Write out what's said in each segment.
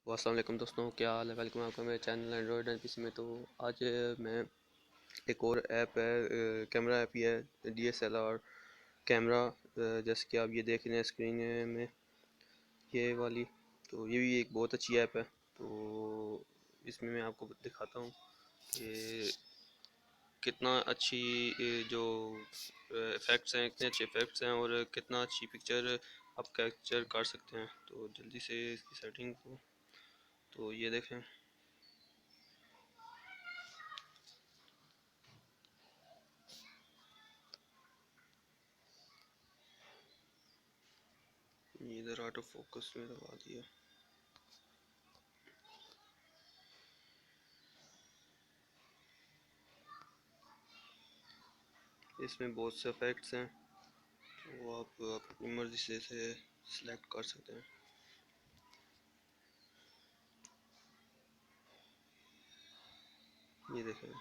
अस्सलाम वालेकुम दोस्तों, क्या हाल है। वेलकम आपका मेरे चैनल एंड्रॉयड एंड पीसी में। तो आज मैं एक और ऐप है, कैमरा ऐप ही है, DSLR कैमरा। जैसे कि आप ये देख रहे हैं स्क्रीन में, ये वाली। तो ये भी एक बहुत अच्छी ऐप है। तो इसमें मैं आपको दिखाता हूँ कि कितना अच्छी जो इफ़ेक्ट्स हैं, कितने अच्छे इफ़ेक्ट्स हैं और कितना अच्छी पिक्चर आप कैप्चर कर सकते हैं। तो जल्दी से इसकी सेटिंग को, तो ये देखें, इधर ऑटो फोकस में लगा दिया। इसमें बहुत से इफेक्ट्स हैं, तो आप अपनी मर्ज़ी से इसे सिलेक्ट कर सकते हैं। ये देखें,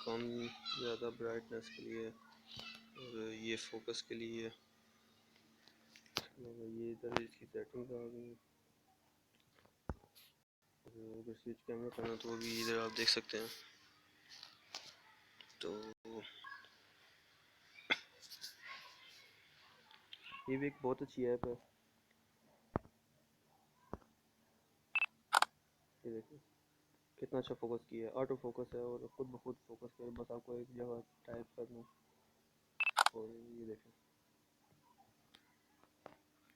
कम ज़्यादा ब्राइटनेस के लिए और ये फोकस के लिए। ये इधर इसकी सेटिंग आ गई। अगर स्विच कैमरा करना तो वो भी इधर आप देख सकते हैं। तो ये भी एक बहुत अच्छी ऐप है। ये देखिए कितना अच्छा फोकस किया है, ऑटो फोकस है और खुद ब खुद फोकस करे, बस आपको एक जगह टाइप करना। और ये देखें,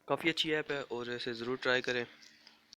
काफ़ी अच्छी ऐप है और इसे ज़रूर ट्राई करें।